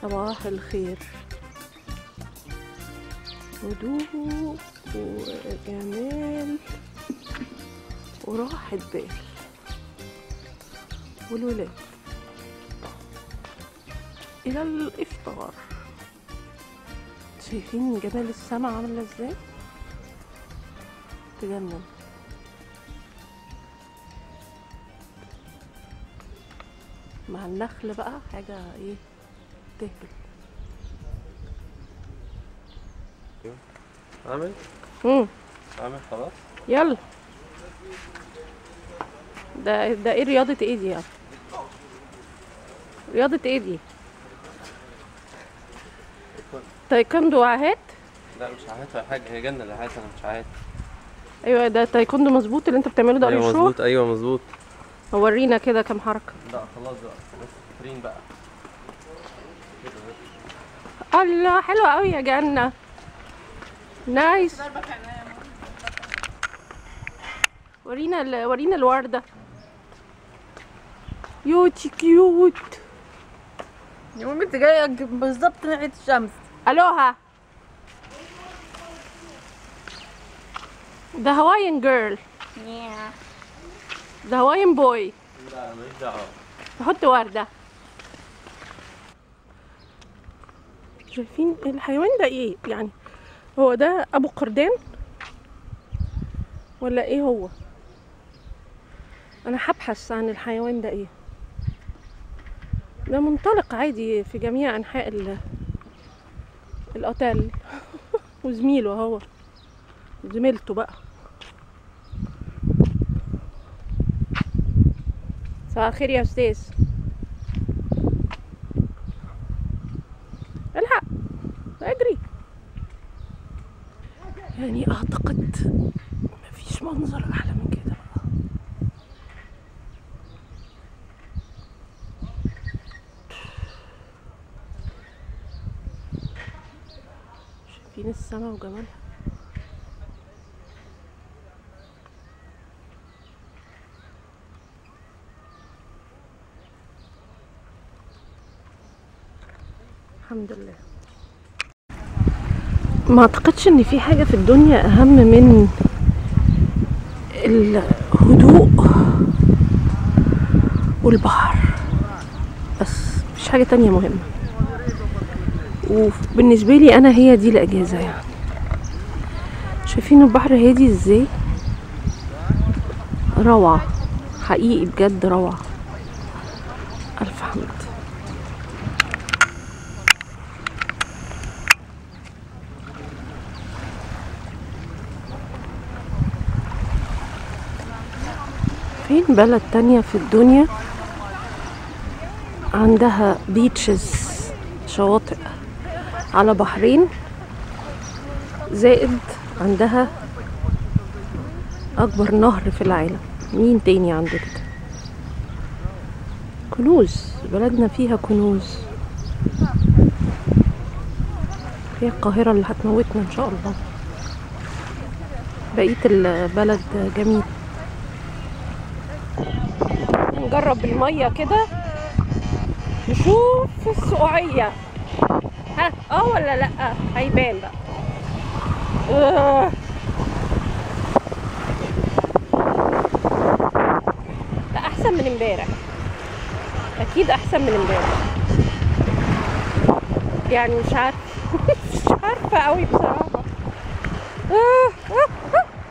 صباح الخير، هدوء وجمال وراحة بال والولاد إلى الإفطار. شايفين جبال السما عاملة ازاي؟ تجنن. مع النخل بقى حاجة ايه تهبل. عامل عامل خلاص. يلا ده ايه رياضة ايه دي يعني؟ رياضة ايه دي؟ تايكوندو عاهات؟ لا مش عاهات ولا حاجة، هي جنة العاهات، انا مش عاهات. ايوه ده تايكوندو مظبوط اللي انت بتعمله ده. ايوه مظبوط، ايوه مظبوط. ورينا كده كام حركة. لا خلاص بقى، بس فاكرين بقى. الله حلوة قوي يا جنة، نايس. ورينا الوردة. يوتي كيوت يا مامي، انت جايه بالظبط ناحيه الشمس. الوها. ده هوايان جيرل، ده هوايان بوي. لا انا ماليش دعوة. تحط وردة. شايفين الحيوان ده ايه يعني؟ هو ده ابو قردان ولا ايه هو؟ انا هبحث عن الحيوان ده ايه. ده منطلق عادي في جميع انحاء الاوتيل وزميله اهو، زميلته بقى. صباح الخير يا استاذ. الحق اجري. يعني اعتقد مفيش منظر احلى من كده بقى. شايفين السما وجمالها. الحمد لله. ما اعتقدش ان في حاجة في الدنيا اهم من الهدوء والبحر، بس مفيش حاجة تانية مهمة. وبالنسبة لي انا هي دي الاجازة يعني. شايفين البحر هادي ازاي؟ روعة حقيقي بجد، روعة. الف حمد. فين بلد تانية في الدنيا عندها بيتشز، شواطئ على بحرين، زائد عندها اكبر نهر في العالم؟ مين تاني عنده كده؟ كنوز، بلدنا فيها كنوز. هي القاهرة اللي هتموتنا ان شاء الله. بقية البلد جميل. نجرب المية كده نشوف السقوعية، ها ولا لا؟ هيبان بقى. لا احسن من امبارح، اكيد احسن من امبارح. يعني مش عارفة قوي بصراحة.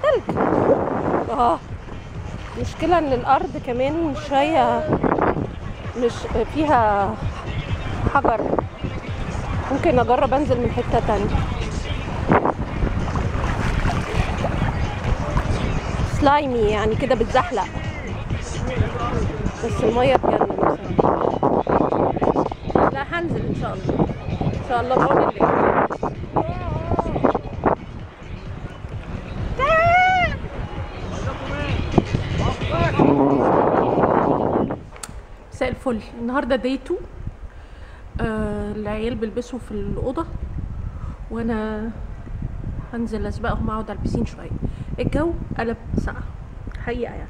تلج. المشكلة ان الارض كمان شوية مش فيها حجر. ممكن اجرب انزل من حتة تانية. سلايمي يعني كده بتزحلق، بس المية تجنن بصراحة. لا هنزل ان شاء الله، ان شاء الله بعون الله. مساء الفل. النهارده داي 2. العيال بيلبسوا في الاوضه، وانا هنزل اسبقهم اقعد على البسين شويه. الجو قلب ساقع حقيقه يعني،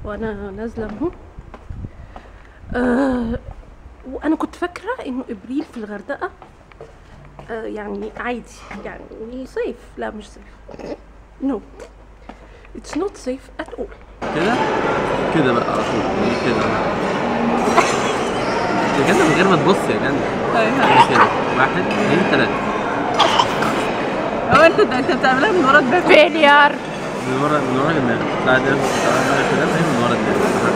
وانا نازله اهو. وانا كنت فاكره انه ابريل في الغردقه يعني عادي، يعني صيف. لا مش صيف، نو اتس نوت صيف ات اول. كده كده بقى على طول كده يا جنة، من غير ما تبص يا جنة. كده 1 2 3. هو انت بتعملها من ورا الباب. فيلير من ورا دماغك. لا ده كده من ورا دماغك.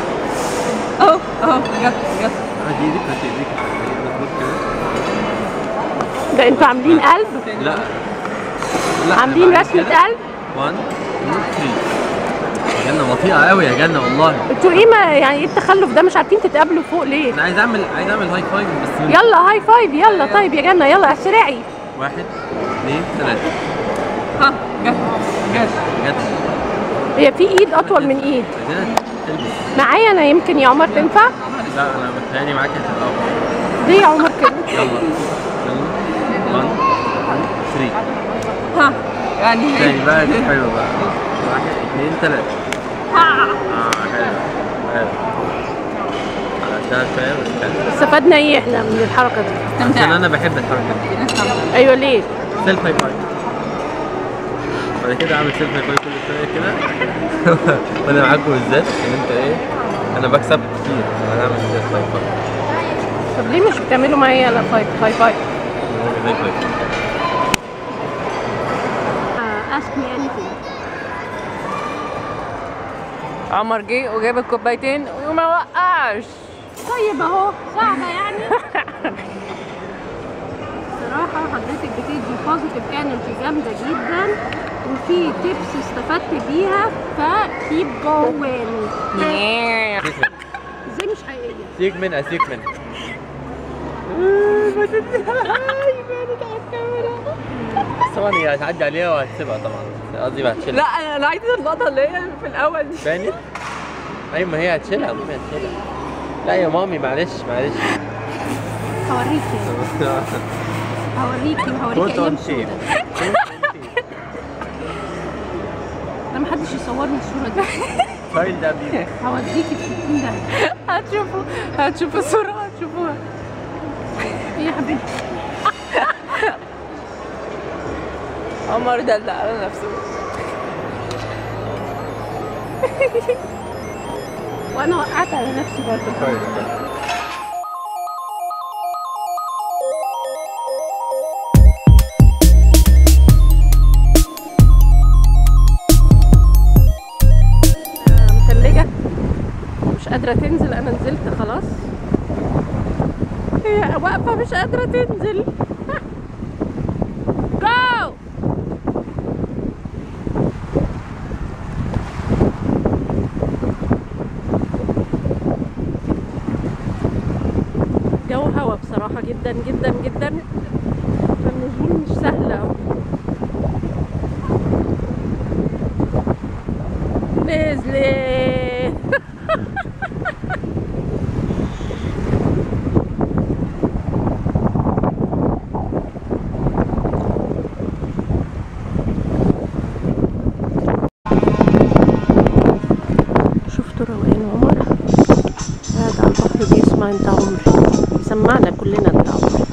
اهو جت دي ايدك مش ايديك مظبوط كده. ده انتوا عاملين قلب؟ لا عاملين رسمة قلب؟ 1 2 3. يا جنة بطيئة قوي يا جنة والله. انتوا ايه ما يعني ايه التخلف ده؟ مش عارفين تتقابلوا فوق ليه؟ انا عايز اعمل هاي فايف بس. يلا هاي فايف يلا. طيب يا جنة يلا اسرعي. 1 2 3. ها جت. هي في ايد اطول من ايد عايزينها تلبس معايا انا، يمكن يا عمر تنفع؟ لا انا متهيألي معاك هتبقى افضل. ليه يا عمر كده؟ يلا 1 2 3. ها يعني تاني بقى دي حلوة بقى. 1 2 3. حلو عملتها شوية بس حلو. استفدنا ايه احنا من الحركة دي؟ عشان انا بحب الحركة دي. ايوه ليه؟ سيلف هاي فايف. بعد كده اعمل سيلف هاي فايف كل شوية كده. وانا معاكم بالذات عشان انت ايه، انا بكسب كتير وانا اعمل سيلف هاي فايف. طب ليه مش بتعملوا معايا لا فايف هاي فايف؟ هاي فايف. ask me anything. عمر جه وجاب الكوبايتين وما وقعش. طيب اهو صعبة يعني. صراحة حضرتك بتدي بوزيتيف انرجي جامدة جدا، وفي تيبس استفدت بيها، فكيب جوين. ازاي مش حقيقية؟ سيك منها سيك منها. ثواني هتعدي عليها وهتسيبها طبعا، قصدي بقى هتشيلها. لا انا عايزه اللقطه اللي هي في الاول دي. بانت؟ ايوه ما هي هتشيلها، مامي هتشيلها. لا يا مامي معلش هوريكي ايام سودة. لا محدش يصورني الصورة دي. فايل ده بيه. هوديكي في 60 ده. هتشوفوا الصوره هتشوفوها. ايه يا حبيبتي؟ عمر دلع على نفسه. وانا وقعت على نفسي برضه. متلجة مش قادرة تنزل. انا نزلت خلاص، هي واقفة مش قادرة تنزل. جو جو هوا بصراحة جدا جدا جدا، فالنزول مش سهل أوي. نزلت. شفتوا روقان عمر قاعد على البحر بيسمع انت عمري، بيسمعنا كلنا انت عمري.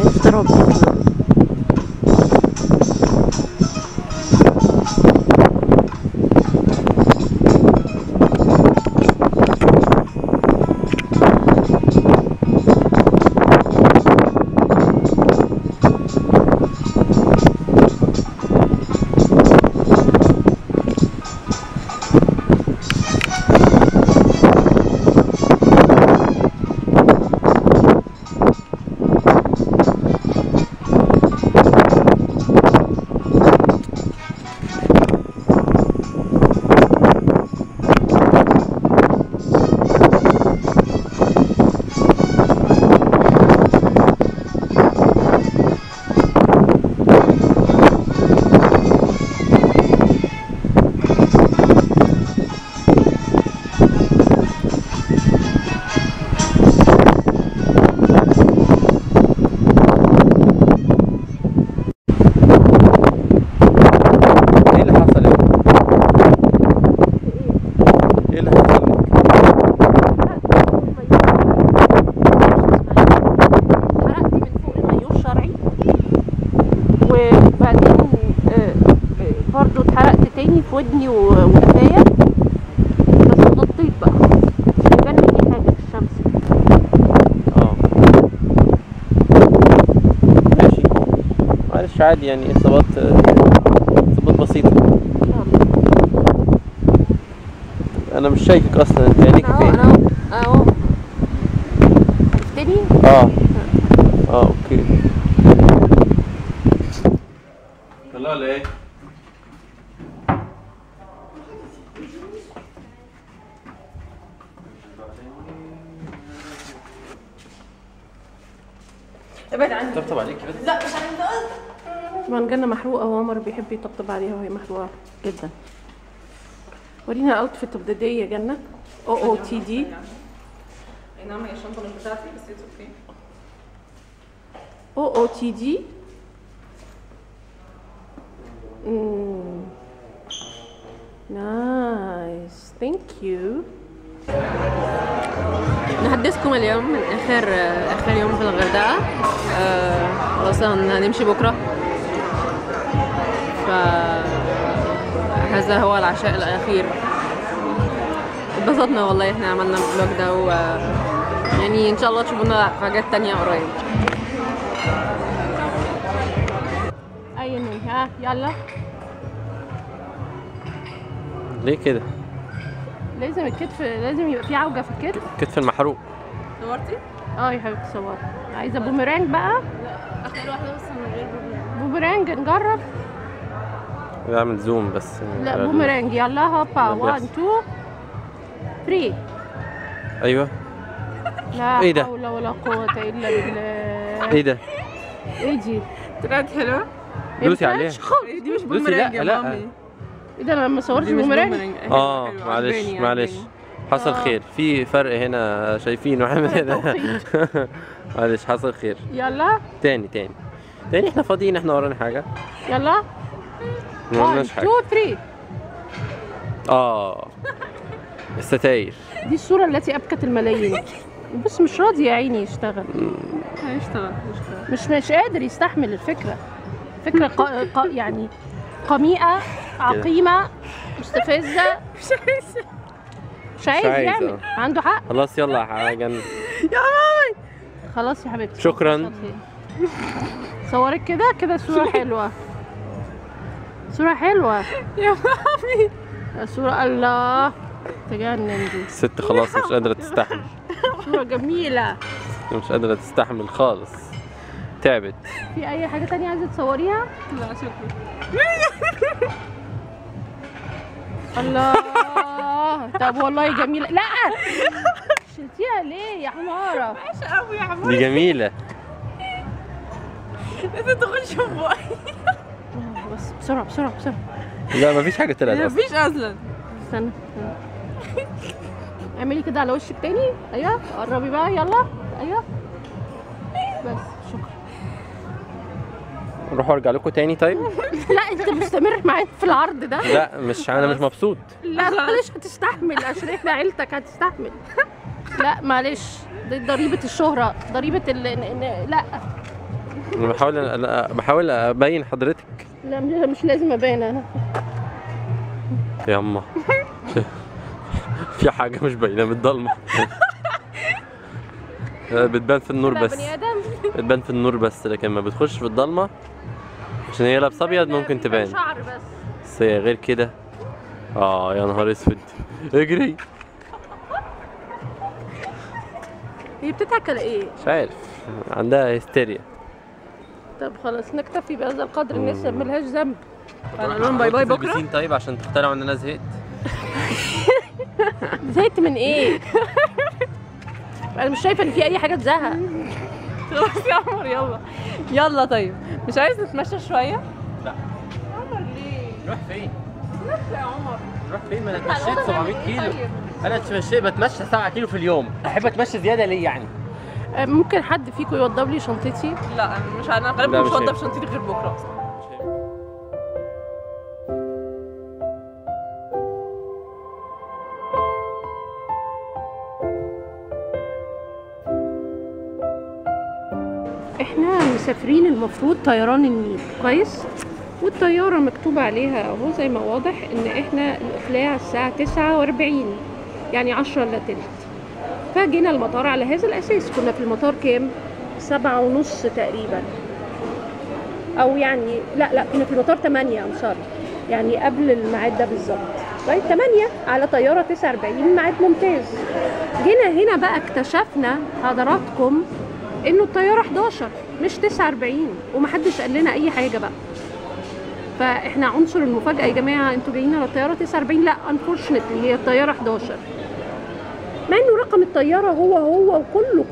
افتراض ودني وكفايه، بس غطيت بقى مش هيبان مني حاجه في الشمس. ماشي معلش عادي يعني، اصابات بسيطه. انا مش شايفك اصلا، انت عينيك فين؟ انا اهو شفتني. اوكي. يلا ولا ايه؟ ابعد عني. طبطب عليكي بس. لا مش عايزه. طبعا جنة محروقه وعمر بيحب يطبطب عليها وهي محروقه جدا. ورينا اوتفيت اوف ذا داي يا جنة. OOTD. اي نعم هي الشنطه مش بتاعتي بس اتس اوكي. OOTD. نايس ثانك يو. نحدثكم اليوم من اخر يوم في الغردقه. خلاص هنمشي بكره، فهذا هو العشاء الاخير. اتبسطنا والله، احنا عملنا الفلوج ده يعني ان شاء الله تشوفونا في حاجات تانية قريب. اي ها يلا. ليه كده؟ لازم الكتف، لازم يبقى في عوجه في الكتف. كتف المحروق. صورتي؟ يا حبيبتي صور. عايزه بوميرانج بقى. لا اخر واحده بس من غير بوميرانج نجرب. بعمل زوم بس. لا بوميرانج يلا هوبا. 1 2 3. ايوه. لا إيه ده؟ حول ولا قوة إلا بالله. ايه ده؟ ايه دي؟ طلعت حلوه. دوسي عليها. دي مش دوسي. بوميرانج يا لا. مامي. ايه ده انا ما صورتش دي مش بوميرانج؟ بوميرانج. معلش حصل خير، في فرق هنا شايفينه احنا هنا. معلش حصل خير. يلا تاني احنا فاضيين، احنا ورانا حاجة؟ يلا. ما 1 وراناش 2 حاجة. 3. الستاير. دي الصورة التي أبكت الملايين. بس مش راضي يا عيني يشتغل. هيشتغل مش قادر يستحمل الفكرة. فكرة يعني قميئة عقيمة مستفزة. مش عايز يعمل. عنده حق. خلاص يلا يا جنة. يا مامي. خلاص يا حبيبتي شكرا. صورك كده صورة حلوة. صورة حلوة يا مامي. صورة الله تجنن دي. الست خلاص مش قادرة تستحمل. صورة جميلة. مش قادرة تستحمل خالص، تعبت. في أي حاجة تانية عايزة تصوريها؟ لا شكرا. الله. طب والله جميلة. لا شلتيها ليه يا حمارة؟ وحشة قوي يا حمار. دي جميلة. لازم تخش في بقي. بس بسرعة. لا مفيش حاجة طلعت أصلا. مفيش اصلا. استنى. اعملي كده على وشك تاني. ايوه قربي بقى يلا. ايوه بس شكرا. نروح وارجع لكم تاني طيب؟ لا انت مستمر معايا في العرض ده. لا انا مش مبسوط. لا معلش هتستحمل عشان احنا عيلتك هتستحمل. لا معلش دي ضريبة الشهرة، ضريبة لا أنا بحاول ابين حضرتك. لا مش لازم ابان انا. ياما في حاجة مش باينة بالضلمة. بتبان في النور بس. بني ادم. بتبان في النور بس، لكن ما بتخش في الضلمة عشان هي لابسة ابيض ممكن تبان. شعر بس. بس هي غير كده. يا نهار اسود. اجري. هي بتضحك على ايه؟ مش عارف، عندها هستيريا. طب خلاص نكتفي بهذا القدر، الناس ملهاش ذنب. انا لهم باي باي بكره. البسين طيب عشان تخترعوا ان انا زهقت. زهقت من ايه؟ انا مش شايفه ان في اي حاجه تزهق. خلاص يا عمر يلا طيب مش عايز نتمشى شويه؟ لا. عمر ليه؟ نروح فين؟ يا عمر نروح فين؟ ما انا اتمشيت 700 كيلو. انا بتمشى 7 كيلو في اليوم، احب اتمشى زياده ليه يعني؟ ممكن حد فيكم يوضب لي شنطتي؟ لا انا غالبا مش هوضب شنطتي غير بكره اصلا. احنا مسافرين المفروض طيران النيل كويس. والطيارة مكتوب عليها اهو زي ما واضح ان احنا الاقلاع الساعة 49، يعني 10 الا تلت. فجينا المطار على هذا الاساس. كنا في المطار كام؟ 7:30 تقريبا، او يعني لا كنا في المطار 8 سوري، يعني قبل الميعاد ده بالظبط. طيب 8 على طيارة 49 ميعاد ممتاز. جينا هنا بقى اكتشفنا حضراتكم انه الطيارة 11 مش 49، ومحدش قال لنا اي حاجة بقى. فاحنا عنصر المفاجأة يا جماعة، انتوا جايين على الطيارة 49؟ لا unfortunately هي الطيارة 11، مع انه رقم الطيارة هو وكله